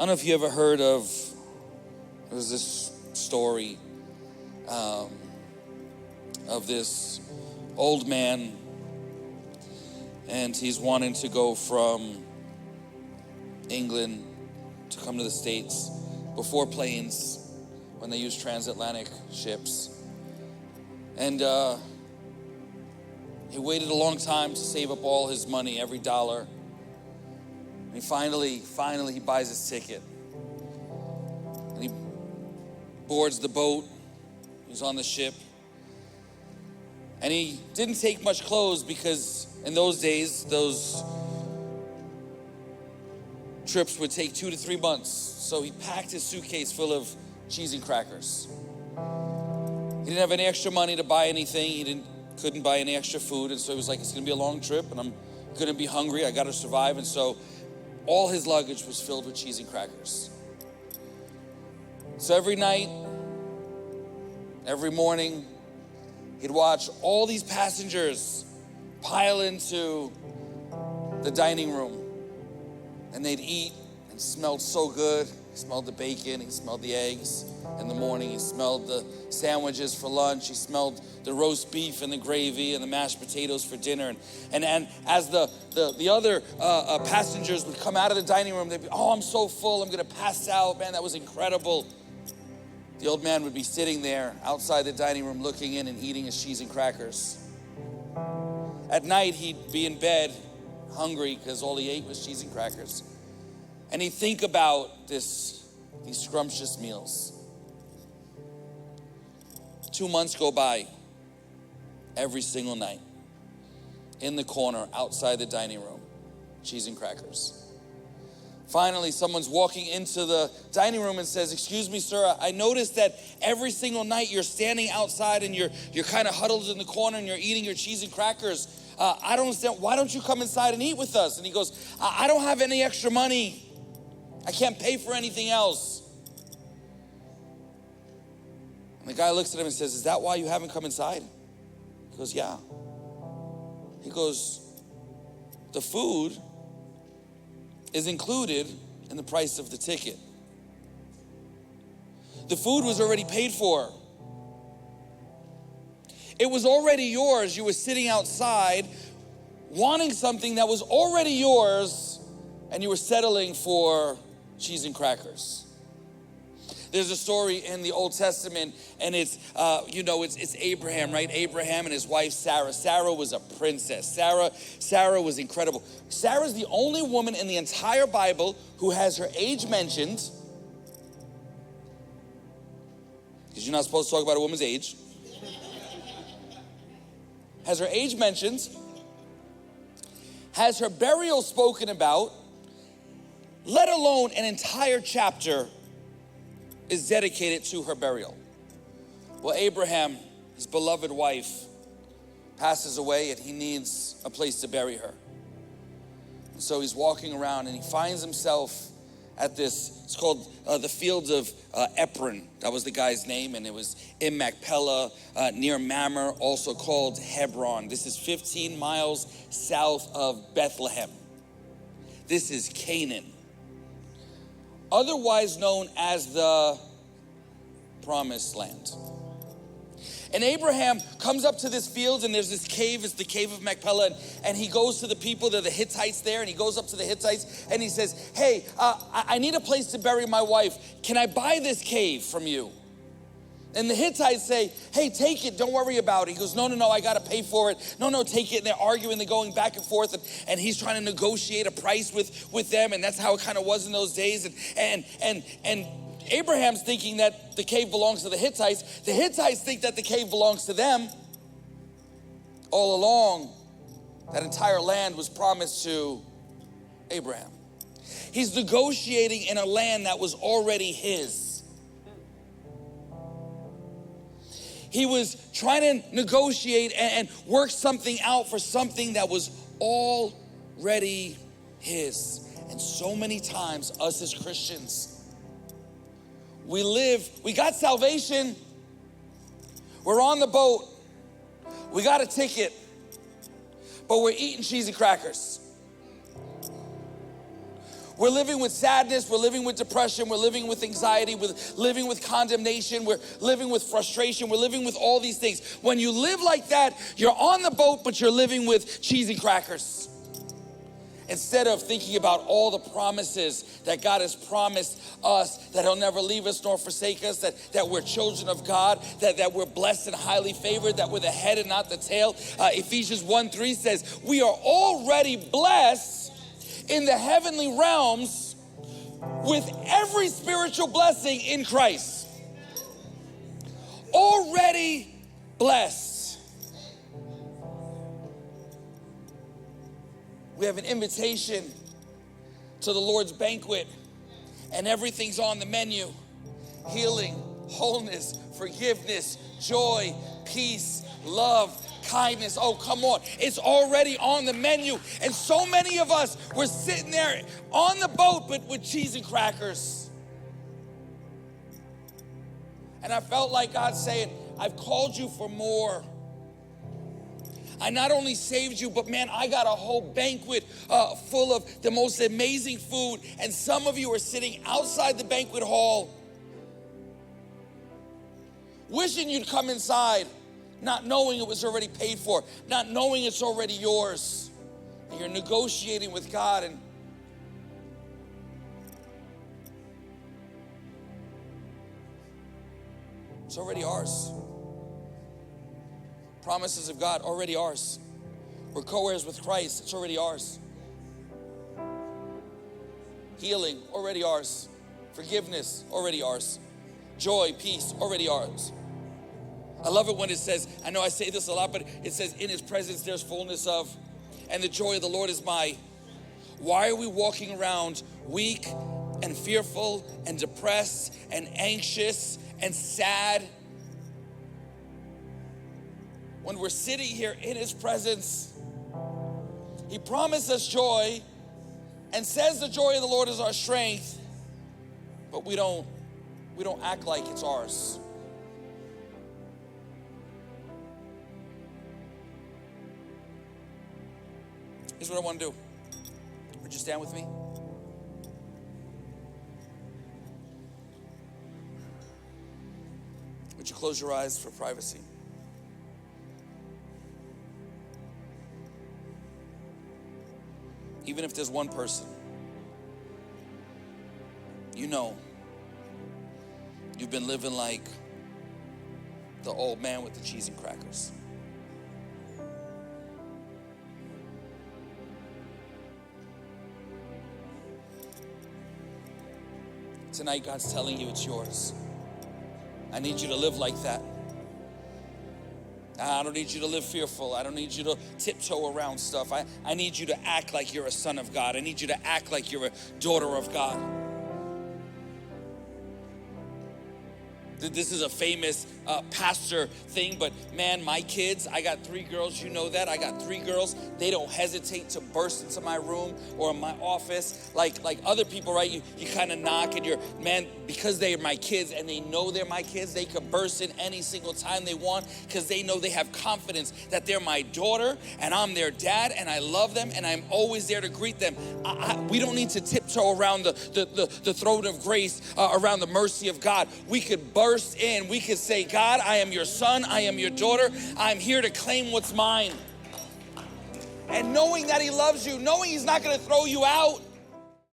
don't know if you ever heard of, there's this story of this old man, and he's wanting to go from England to come to the States before planes, when they used transatlantic ships. And he waited a long time to save up all his money, every dollar. And he finally he buys his ticket. And he boards the boat. He's on the ship. And he didn't take much clothes because in those days, those trips would take 2 to 3 months. So he packed his suitcase full of cheese and crackers. He didn't have any extra money to buy anything. He couldn't buy any extra food. And so he was like, it's gonna be a long trip and I'm gonna be hungry. I gotta survive. And so all his luggage was filled with cheese and crackers. So every night, every morning, he'd watch all these passengers pile into the dining room, and they'd eat, and it smelled so good. He smelled the bacon, he smelled the eggs in the morning, he smelled the sandwiches for lunch, he smelled the roast beef and the gravy and the mashed potatoes for dinner. And as the other passengers would come out of the dining room, they'd be, oh, I'm so full, I'm gonna pass out, man, that was incredible. The old man would be sitting there outside the dining room looking in and eating his cheese and crackers. At night, he'd be in bed hungry because all he ate was cheese and crackers. And he'd think about these scrumptious meals. 2 months go by every single night. In the corner, outside the dining room, cheese and crackers. Finally, someone's walking into the dining room and says, excuse me, sir, I noticed that every single night you're standing outside and you're kind of huddled in the corner and you're eating your cheese and crackers. I don't understand, why don't you come inside and eat with us? And he goes, I don't have any extra money. I can't pay for anything else. And the guy looks at him and says, is that why you haven't come inside? He goes, yeah. He goes, the food is included in the price of the ticket. The food was already paid for. It was already yours. You were sitting outside wanting something that was already yours, and you were settling for cheese and crackers. There's a story in the Old Testament, and it's Abraham, right? Abraham and his wife Sarah. Sarah was a princess. Sarah was incredible. Sarah's the only woman in the entire Bible who has her age mentioned, because you're not supposed to talk about a woman's age. Has her age mentioned, has her burial spoken about, let alone an entire chapter is dedicated to her burial. Well, Abraham, his beloved wife, passes away and he needs a place to bury her. And so he's walking around and he finds himself at this, it's called the fields of Epron. That was the guy's name, and it was in Machpelah, near Mamre, also called Hebron. This is 15 miles south of Bethlehem. This is Canaan, otherwise known as the Promised Land. And Abraham comes up to this field, and there's this cave, it's the cave of Machpelah, and he goes to the people, they're the Hittites there, and he goes up to the Hittites and he says, hey, I need a place to bury my wife. Can I buy this cave from you? And the Hittites say, hey, take it, don't worry about it. He goes, no, I gotta pay for it. No, take it. And they're arguing, they're going back and forth, and he's trying to negotiate a price with them, and that's how it kind of was in those days. And Abraham's thinking that the cave belongs to the Hittites. The Hittites think that the cave belongs to them. All along, that entire land was promised to Abraham. He's negotiating in a land that was already his. He was trying to negotiate and work something out for something that was already his. And so many times, us as Christians, we got salvation, we're on the boat, we got a ticket, but we're eating cheese and crackers. We're living with sadness, we're living with depression, we're living with anxiety, we're living with condemnation, we're living with frustration, we're living with all these things. When you live like that, you're on the boat, but you're living with cheese and crackers. Instead of thinking about all the promises that God has promised us, that he'll never leave us nor forsake us, that we're children of God, that we're blessed and highly favored, that we're the head and not the tail. Ephesians 1:3 says, we are already blessed in the heavenly realms with every spiritual blessing in Christ. Already blessed. We have an invitation to the Lord's banquet, and everything's on the menu. Healing, wholeness, forgiveness, joy, peace, love, kindness. Oh, come on. It's already on the menu. And so many of us, we're sitting there on the boat, but with cheese and crackers. And I felt like God saying, I've called you for more. I not only saved you, but man, I got a whole banquet full of the most amazing food. And some of you are sitting outside the banquet hall, wishing you'd come inside, not knowing it was already paid for, not knowing it's already yours. And you're negotiating with God, and it's already ours. Promises of God, already ours. We're co-heirs with Christ, it's already ours. Healing, already ours. Forgiveness, already ours. Joy, peace, already ours. I love it when it says, I know I say this a lot, but it says, in his presence there's fullness of, and the joy of the Lord is my. Why are we walking around weak and fearful and depressed and anxious and sad when we're sitting here in his presence? He promised us joy and says the joy of the Lord is our strength, but we don't act like it's ours. Here's what I want to do. Would you stand with me? Would you close your eyes for privacy? Even if there's one person, you know, you've been living like the old man with the cheese and crackers. Tonight, God's telling you it's yours. I need you to live like that. I don't need you to live fearful. I don't need you to tiptoe around stuff. I need you to act like you're a son of God. I need you to act like you're a daughter of God. This is a famous pastor thing, but man, my kids, I got 3 girls, you know that. I got 3 girls. They don't hesitate to burst into my room or in my office like other people, right? You kind of knock and man, because they are my kids and they know they're my kids, they could burst in any single time they want because they know they have confidence that they're my daughter and I'm their dad and I love them and I'm always there to greet them. We don't need to tiptoe around the throne of grace, around the mercy of God. We could burst in, we could say, God, I am your son, I am your daughter, I'm here to claim what's mine. And knowing that he loves you, knowing he's not going to throw you out,